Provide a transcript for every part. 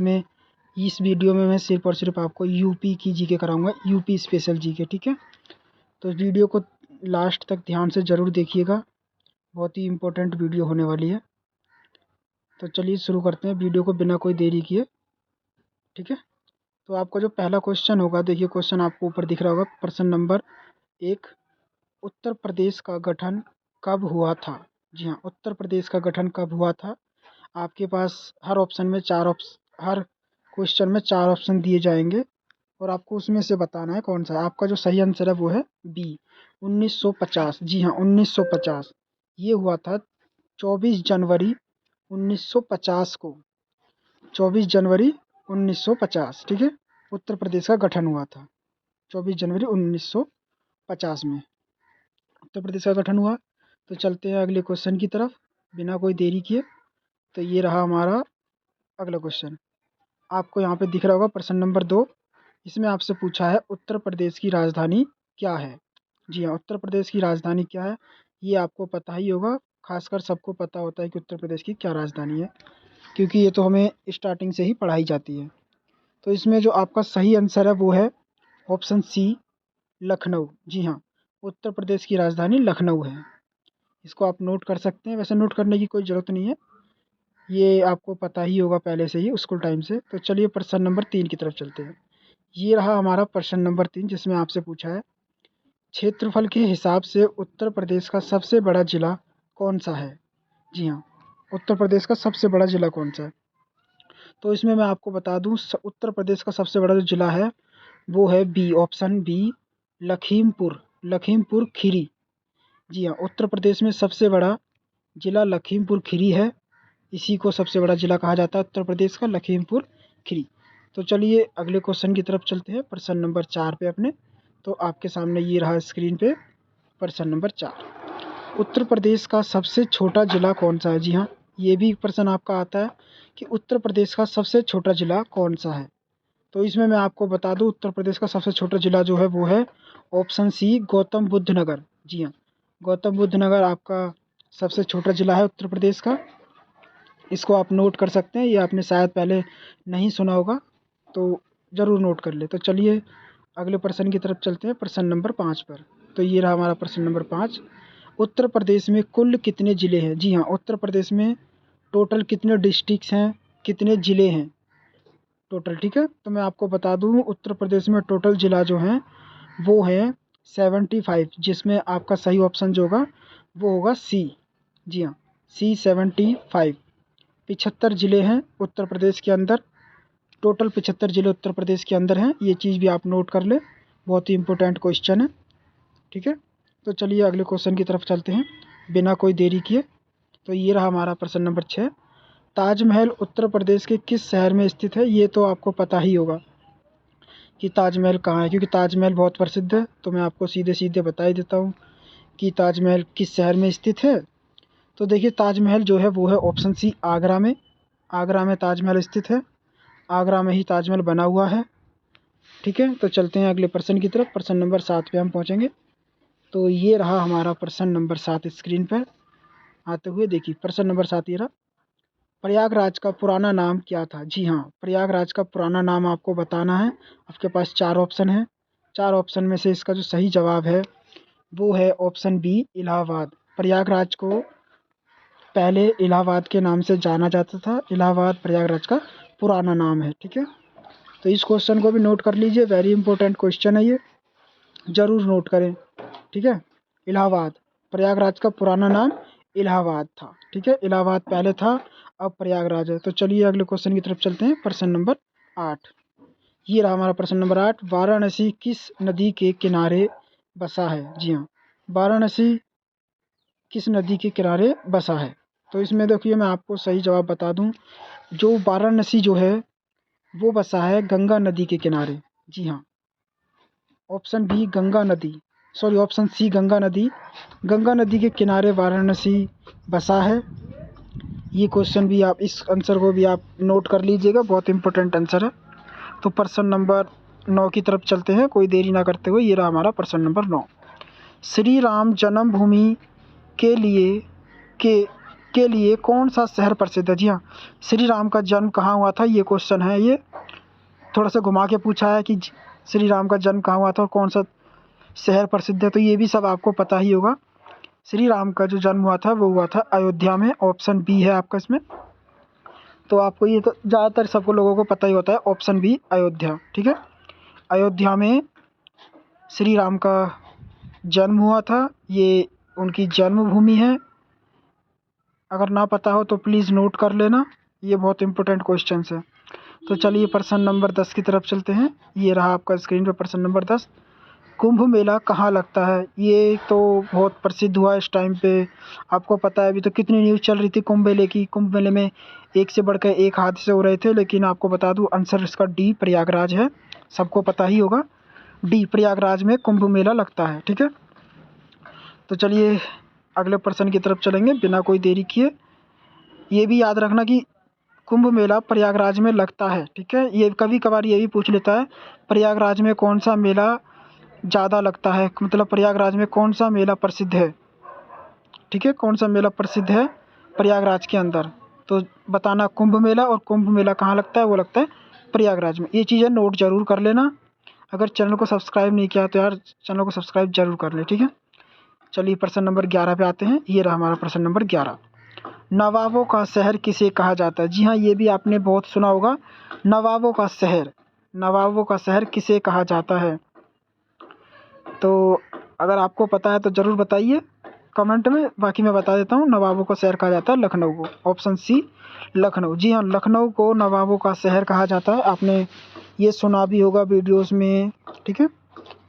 में इस वीडियो में मैं सिर्फ और सिर्फ आपको यूपी की जीके कराऊंगा, यूपी स्पेशल जीके, ठीक है। तो वीडियो को लास्ट तक ध्यान से ज़रूर देखिएगा, बहुत ही इम्पोर्टेंट वीडियो होने वाली है। तो चलिए शुरू करते हैं वीडियो को बिना कोई देरी किए, ठीक है। तो आपका जो पहला क्वेश्चन होगा, देखिए क्वेश्चन आपको ऊपर दिख रहा होगा, प्रश्न नंबर 1, उत्तर प्रदेश का गठन कब हुआ था? जी हाँ, उत्तर प्रदेश का गठन कब हुआ था? आपके पास हर क्वेश्चन में 4 ऑप्शन दिए जाएंगे और आपको उसमें से बताना है कौन सा है। आपका जो सही आंसर है वो है बी, 1950। जी हाँ, 1950 ये हुआ था। 24 जनवरी 1950 को, 24 जनवरी 1950, ठीक है, उत्तर प्रदेश का गठन हुआ था 24 जनवरी 1950 में उत्तर प्रदेश का गठन हुआ। तो चलते हैं अगले क्वेश्चन की तरफ बिना कोई देरी किए। तो ये रहा हमारा अगला क्वेश्चन, आपको यहाँ पे दिख रहा होगा प्रश्न नंबर 2। इसमें आपसे पूछा है उत्तर प्रदेश की राजधानी क्या है? जी हाँ, उत्तर प्रदेश की राजधानी क्या है ये आपको पता ही होगा, खासकर सबको पता होता है कि उत्तर प्रदेश की क्या राजधानी है, क्योंकि ये तो हमें स्टार्टिंग से ही पढ़ाई जाती है। तो इसमें जो आपका सही आंसर है वो है ऑप्शन सी, लखनऊ। जी हाँ, उत्तर प्रदेश की राजधानी लखनऊ है। इसको आप नोट कर सकते हैं, वैसे नोट करने की कोई ज़रूरत नहीं है, ये आपको पता ही होगा पहले से ही स्कूल टाइम से। तो चलिए प्रश्न नंबर 3 की तरफ चलते हैं। ये रहा हमारा प्रश्न नंबर 3, जिसमें आपसे पूछा है क्षेत्रफल के हिसाब से उत्तर प्रदेश का सबसे बड़ा जिला कौन सा है? जी हाँ, उत्तर प्रदेश का सबसे बड़ा जिला कौन सा है? तो इसमें मैं आपको बता दूं, उत्तर प्रदेश का सबसे बड़ा जो जिला है वो है B, option B, Lakhimpur, Lakhimpur Kheri. जी हाँ, उत्तर प्रदेश में सबसे बड़ा जिला लखीमपुर खीरी है। इसी को सबसे बड़ा जिला कहा जाता है उत्तर प्रदेश का, लखीमपुर खीरी। तो चलिए अगले क्वेश्चन की तरफ चलते हैं, प्रश्न नंबर 4 पे अपने। तो आपके सामने ये रहा स्क्रीन पे प्रश्न नंबर 4, उत्तर प्रदेश का सबसे छोटा जिला कौन सा है? जी हाँ, ये भी प्रश्न आपका आता है कि उत्तर प्रदेश का सबसे छोटा जिला कौन सा है। तो इसमें मैं आपको बता दूं, उत्तर प्रदेश का सबसे छोटा जिला जो है वो है ऑप्शन सी, गौतम बुद्ध नगर। जी हाँ, गौतम बुद्ध नगर आपका सबसे छोटा जिला है उत्तर प्रदेश का। इसको आप नोट कर सकते हैं, ये आपने शायद पहले नहीं सुना होगा, तो ज़रूर नोट कर ले। तो चलिए अगले प्रश्न की तरफ चलते हैं, प्रश्न नंबर 5 पर। तो ये रहा हमारा प्रश्न नंबर 5, उत्तर प्रदेश में कुल कितने ज़िले हैं? जी हाँ, उत्तर प्रदेश में टोटल कितने डिस्ट्रिक्ट्स हैं, कितने ज़िले हैं टोटल, ठीक है। तो मैं आपको बता दूं, उत्तर प्रदेश में टोटल ज़िला जो हैं वो हैं 75, जिसमें आपका सही ऑप्शन जो होगा वो होगा सी। जी हाँ, सी, 75, 75 ज़िले हैं उत्तर प्रदेश के अंदर। टोटल 75 ज़िले उत्तर प्रदेश के अंदर हैं, ये चीज़ भी आप नोट कर ले, बहुत ही इंपॉर्टेंट क्वेश्चन है, ठीक है। तो चलिए अगले क्वेश्चन की तरफ चलते हैं बिना कोई देरी किए। तो ये रहा हमारा प्रश्न नंबर 6, ताजमहल उत्तर प्रदेश के किस शहर में स्थित है? ये तो आपको पता ही होगा कि ताजमहल कहाँ है, क्योंकि ताजमहल बहुत प्रसिद्ध है। तो मैं आपको सीधे सीधे बता ही देता हूँ कि ताजमहल किस शहर में स्थित है। तो देखिए ताजमहल जो है वो है ऑप्शन सी, आगरा में। आगरा में ताजमहल स्थित है, आगरा में ही ताजमहल बना हुआ है, ठीक है। तो चलते हैं अगले प्रश्न की तरफ, प्रश्न नंबर 7 पे हम पहुँचेंगे। तो ये रहा हमारा प्रश्न नंबर 7 स्क्रीन पर आते हुए। देखिए प्रश्न नंबर 7 ये रहा, प्रयागराज का पुराना नाम क्या था? जी हाँ, प्रयागराज का पुराना नाम आपको बताना है। आपके पास 4 ऑप्शन हैं, 4 ऑप्शन में से इसका जो सही जवाब है वो है ऑप्शन बी, इलाहाबाद। प्रयागराज को पहले इलाहाबाद के नाम से जाना जाता था, इलाहाबाद प्रयागराज का पुराना नाम है, ठीक है। तो इस क्वेश्चन को भी नोट कर लीजिए, वेरी इंपॉर्टेंट क्वेश्चन है ये, ज़रूर नोट करें, ठीक है। इलाहाबाद, प्रयागराज का पुराना नाम इलाहाबाद था, ठीक है, इलाहाबाद पहले था, अब प्रयागराज है। तो चलिए अगले क्वेश्चन की तरफ चलते हैं, प्रश्न नंबर 8। ये रहा हमारा प्रश्न नंबर 8, वाराणसी किस नदी के किनारे बसा है? जी हाँ, वाराणसी किस नदी के किनारे बसा है? तो इसमें देखिए मैं आपको सही जवाब बता दूं, जो वाराणसी जो है वो बसा है गंगा नदी के किनारे। जी हाँ, ऑप्शन बी गंगा नदी, सॉरी ऑप्शन सी गंगा नदी, गंगा नदी के किनारे वाराणसी बसा है। ये क्वेश्चन भी आप, इस आंसर को भी आप नोट कर लीजिएगा, बहुत इंपॉर्टेंट आंसर है। तो प्रश्न नंबर 9 की तरफ चलते हैं कोई देरी ना करते हुए। ये रहा हमारा प्रश्न नंबर 9, श्री राम जन्मभूमि के लिए के के लिए कौन सा शहर प्रसिद्ध है? जी हाँ, श्री राम का जन्म कहाँ हुआ था, ये क्वेश्चन है। ये थोड़ा सा घुमा के पूछा है कि श्री राम का जन्म कहाँ हुआ था और कौन सा शहर प्रसिद्ध है, तो ये भी सब आपको पता ही होगा। श्री राम का जो जन्म हुआ था वो हुआ था अयोध्या में। ऑप्शन बी है आपका इसमें। तो आपको ये तो ज़्यादातर सबको लोगों को पता ही होता है, ऑप्शन बी अयोध्या। ठीक है, अयोध्या में श्री राम का जन्म हुआ था, ये उनकी जन्मभूमि है। अगर ना पता हो तो प्लीज़ नोट कर लेना, ये बहुत इंपॉर्टेंट क्वेश्चन है। तो चलिए प्रश्न नंबर 10 की तरफ चलते हैं। ये रहा आपका स्क्रीन पे प्रश्न नंबर 10। कुंभ मेला कहाँ लगता है? ये तो बहुत प्रसिद्ध हुआ इस टाइम पे, आपको पता है। अभी तो कितनी न्यूज़ चल रही थी कुंभ मेले की। कुंभ मेले में एक से बढ़कर एक हादसे हो रहे थे, लेकिन आपको बता दूं आंसर इसका डी प्रयागराज है, सबको पता ही होगा। डी प्रयागराज में कुंभ मेला लगता है। ठीक है, तो चलिए अगले प्रश्न की तरफ चलेंगे बिना कोई देरी किए। ये भी याद रखना कि कुंभ मेला प्रयागराज में लगता है। ठीक है, ये कभी कभार ये भी पूछ लेता है प्रयागराज में कौन सा मेला ज़्यादा लगता है, मतलब प्रयागराज में कौन सा मेला प्रसिद्ध है। ठीक है, कौन सा मेला प्रसिद्ध है प्रयागराज के अंदर, तो बताना कुंभ मेला। और कुंभ मेला कहाँ लगता है? वो लगता है प्रयागराज में। ये चीज़ें नोट जरूर कर लेना। अगर चैनल को सब्सक्राइब नहीं किया तो यार चैनल को सब्सक्राइब जरूर कर ले। ठीक है, चलिए प्रश्न नंबर 11 पे आते हैं। ये रहा हमारा प्रश्न नंबर 11। नवाबों का शहर किसे कहा जाता है? जी हाँ, ये भी आपने बहुत सुना होगा, नवाबों का शहर। नवाबों का शहर किसे कहा जाता है? तो अगर आपको पता है तो ज़रूर बताइए कमेंट में, बाकी मैं बता देता हूँ। नवाबों का शहर कहा जाता है लखनऊ को। Option C Lucknow. जी हाँ, लखनऊ को नवाबों का शहर कहा जाता है, आपने ये सुना भी होगा वीडियोस में। ठीक है,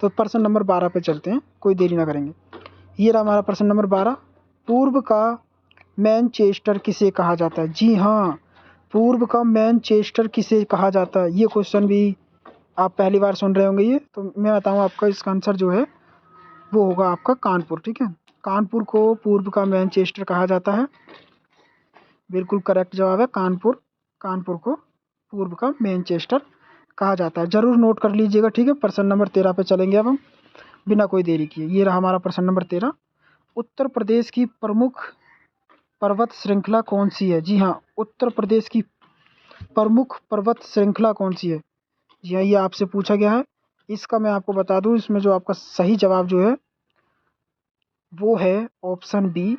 तो प्रश्न नंबर 12 पे चलते हैं, कोई देरी ना करेंगे। ये रहा हमारा प्रश्न नंबर 12। पूर्व का मैनचेस्टर किसे कहा जाता है? जी हाँ, पूर्व का मैनचेस्टर किसे कहा जाता है? ये क्वेश्चन भी आप पहली बार सुन रहे होंगे। ये तो मैं बताऊँ आपका, इसका आंसर जो है वो होगा आपका कानपुर। ठीक है, कानपुर को पूर्व का मैनचेस्टर कहा जाता है, बिल्कुल करेक्ट जवाब है कानपुर। कानपुर को पूर्व का मैनचेस्टर कहा जाता है, ज़रूर नोट कर लीजिएगा। ठीक है, प्रश्न नंबर 13 पे चलेंगे अब हम बिना कोई देरी किए। ये रहा हमारा प्रश्न नंबर 13। उत्तर प्रदेश की प्रमुख पर्वत श्रृंखला कौन सी है? जी हाँ, उत्तर प्रदेश की प्रमुख पर्वत श्रृंखला कौन सी है? जी हाँ, ये आपसे पूछा गया है। इसका मैं आपको बता दूं, इसमें जो आपका सही जवाब जो है वो है ऑप्शन बी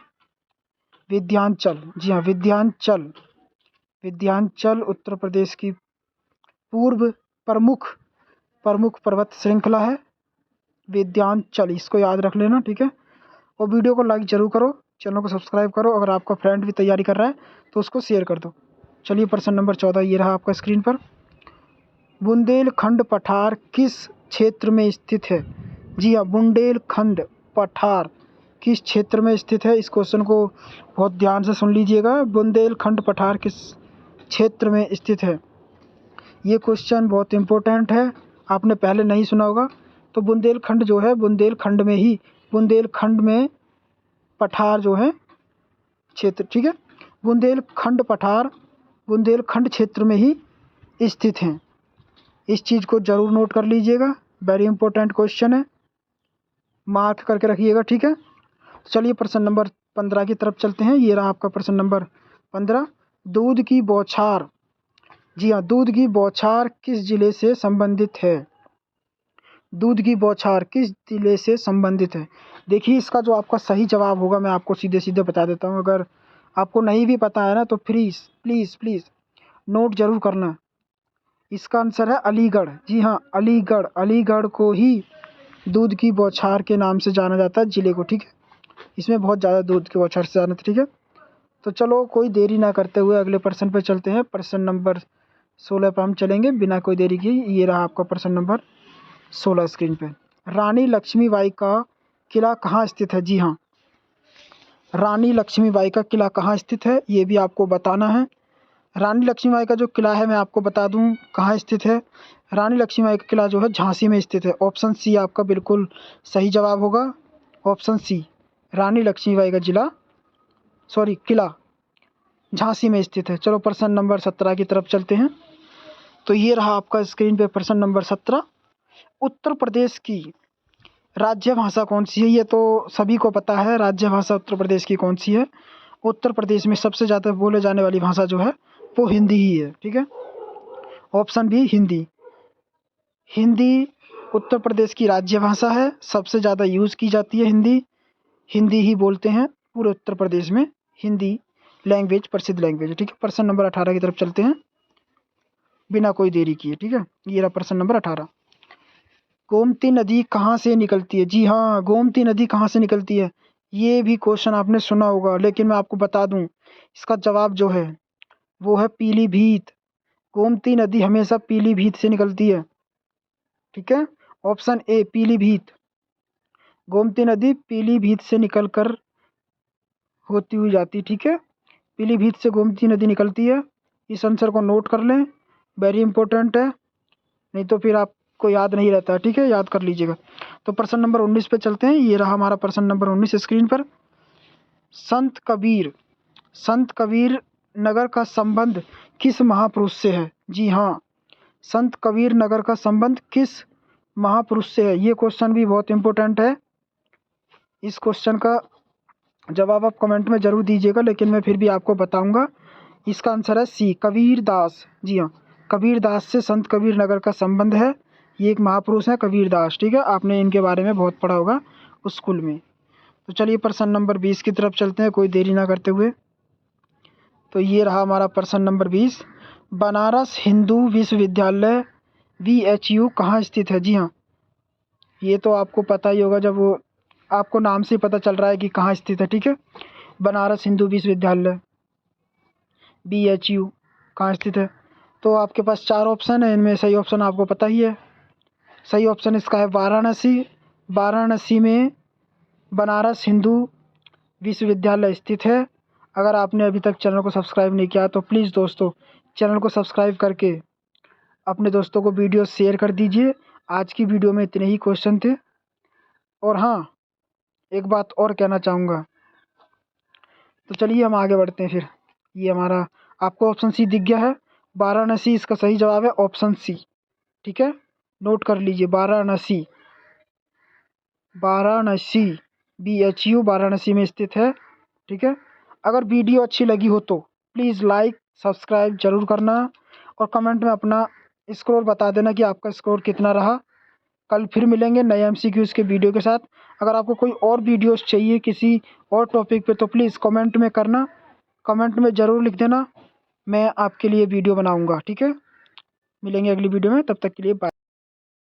विंध्याचल। जी हाँ, विंध्याचल। विंध्याचल उत्तर प्रदेश की पूर्व प्रमुख प्रमुख पर्वत श्रृंखला है विंध्याचल, इसको याद रख लेना। ठीक है, और वीडियो को लाइक जरूर करो, चैनल को सब्सक्राइब करो। अगर आपका फ्रेंड भी तैयारी कर रहा है तो उसको शेयर कर दो। चलिए प्रश्न नंबर 14 ये रहा आपका स्क्रीन पर। बुंदेलखंड पठार किस क्षेत्र में स्थित है? जी हाँ, बुंदेलखंड पठार किस क्षेत्र में स्थित है? इस क्वेश्चन को बहुत ध्यान से सुन लीजिएगा। बुंदेलखंड पठार किस क्षेत्र में स्थित है? ये क्वेश्चन बहुत इम्पोर्टेंट है, आपने पहले नहीं सुना होगा। तो बुंदेलखंड जो है, बुंदेलखंड में ही, बुंदेलखंड में पठार जो है क्षेत्र। ठीक है, बुंदेलखंड पठार बुंदेलखंड क्षेत्र में ही स्थित हैं। इस चीज़ को ज़रूर नोट कर लीजिएगा, वेरी इंपॉर्टेंट क्वेश्चन है, मार्क करके रखिएगा। ठीक है, चलिए प्रश्न नंबर 15 की तरफ चलते हैं। ये रहा आपका प्रश्न नंबर 15। दूध की बौछार। जी हाँ, दूध की बौछार किस जिले से संबंधित है? दूध की बौछार किस जिले से संबंधित है? देखिए, इसका जो आपका सही जवाब होगा मैं आपको सीधे सीधे बता देता हूँ। अगर आपको नहीं भी पता है ना तो प्लीज़ प्लीज़ प्लीज़ नोट ज़रूर करना। इसका आंसर है अलीगढ़। जी हाँ, अलीगढ़। अलीगढ़ को ही दूध की बौछार के नाम से जाना जाता है ज़िले को। ठीक है, इसमें बहुत ज़्यादा दूध की बौछार से जाना था। ठीक है, तो चलो कोई देरी ना करते हुए अगले प्रश्न पर चलते हैं। प्रश्न नंबर 16 पर हम चलेंगे बिना कोई देरी की। ये रहा आपका प्रश्न नंबर 16 स्क्रीन पे। रानी लक्ष्मीबाई का किला कहाँ स्थित है? जी हाँ, रानी लक्ष्मीबाई का किला कहाँ स्थित है ये भी आपको बताना है। रानी लक्ष्मीबाई का जो किला है मैं आपको बता दूं कहाँ स्थित है। रानी लक्ष्मीबाई का किला जो है झांसी में स्थित है। ऑप्शन सी आपका बिल्कुल सही जवाब होगा। ऑप्शन सी, रानी लक्ष्मीबाई का किला झांसी में स्थित है। चलो प्रश्न नंबर 17 की तरफ चलते हैं। तो ये रहा आपका स्क्रीन पे प्रश्न नंबर 17। उत्तर प्रदेश की राज्य भाषा कौन सी है? ये तो सभी को पता है, राज्य भाषा उत्तर प्रदेश की कौन सी है। उत्तर प्रदेश में सबसे ज़्यादा बोले जाने वाली भाषा जो है वो हिंदी ही है। ठीक है, ऑप्शन बी हिंदी। हिंदी उत्तर प्रदेश की राज्य भाषा है, सबसे ज़्यादा यूज़ की जाती है हिंदी। हिंदी ही बोलते हैं पूरे उत्तर प्रदेश में, हिंदी लैंग्वेज प्रसिद्ध लैंग्वेज है। ठीक है, प्रश्न नंबर 18 की तरफ चलते हैं बिना कोई देरी किए। ठीक है, ये रहा प्रश्न नंबर 18। गोमती नदी कहाँ से निकलती है? जी हाँ, गोमती नदी कहाँ से निकलती है? ये भी क्वेश्चन आपने सुना होगा, लेकिन मैं आपको बता दूं इसका जवाब जो है वो है पीलीभीत। गोमती नदी हमेशा पीलीभीत से निकलती है। ठीक है, ऑप्शन ए पीलीभीत। गोमती नदी पीलीभीत से निकलकर होती हुई जाती। ठीक है, पीलीभीत से गोमती नदी निकलती है। इस आंसर को नोट कर लें, वेरी इंपॉर्टेंट है, नहीं तो फिर आपको याद नहीं रहता है। ठीक है, याद कर लीजिएगा। तो प्रश्न नंबर 19 पे चलते हैं। ये रहा हमारा प्रश्न नंबर 19 स्क्रीन पर। संत कबीर नगर का संबंध किस महापुरुष से है? जी हाँ, संत कबीर नगर का संबंध किस महापुरुष से है? ये क्वेश्चन भी बहुत इंपॉर्टेंट है। इस क्वेश्चन का जवाब आप कमेंट में जरूर दीजिएगा, लेकिन मैं फिर भी आपको बताऊंगा। इसका आंसर है सी कबीर दास। जी हाँ, कबीर दास से संत कबीर नगर का संबंध है। ये एक महापुरुष है कबीर दास। ठीक है, आपने इनके बारे में बहुत पढ़ा होगा उस स्कूल में। तो चलिए प्रश्न नंबर 20 की तरफ चलते हैं कोई देरी ना करते हुए। तो ये रहा हमारा प्रश्न नंबर 20। बनारस हिंदू विश्वविद्यालय BHU कहाँ स्थित है? जी हाँ, ये तो आपको पता ही होगा, जब वो आपको नाम से पता चल रहा है कि कहाँ स्थित है। ठीक है, बनारस हिंदू विश्वविद्यालय BHU कहाँ स्थित है? तो आपके पास 4 ऑप्शन है, इनमें सही ऑप्शन आपको पता ही है। सही ऑप्शन इसका है वाराणसी। वाराणसी में बनारस हिंदू विश्वविद्यालय स्थित है। अगर आपने अभी तक चैनल को सब्सक्राइब नहीं किया तो प्लीज़ दोस्तों चैनल को सब्सक्राइब करके अपने दोस्तों को वीडियो शेयर कर दीजिए। आज की वीडियो में इतने ही क्वेश्चन थे। और हाँ, एक बात और कहना चाहूँगा, तो चलिए हम आगे बढ़ते हैं फिर। ये हमारा आपको ऑप्शन सी दिख गया है, वाराणसी इसका सही जवाब है, ऑप्शन सी। ठीक है, नोट कर लीजिए, वाराणसी। वाराणसी BHU वाराणसी में स्थित है। ठीक है, अगर वीडियो अच्छी लगी हो तो प्लीज़ लाइक सब्सक्राइब जरूर करना, और कमेंट में अपना स्कोर बता देना कि आपका स्कोर कितना रहा। कल फिर मिलेंगे नए MCQs के वीडियो के साथ। अगर आपको कोई और वीडियोस चाहिए किसी और टॉपिक पे तो प्लीज़ कमेंट में करना, कमेंट में ज़रूर लिख देना, मैं आपके लिए वीडियो बनाऊंगा। ठीक है, मिलेंगे अगली वीडियो में, तब तक के लिए बाय।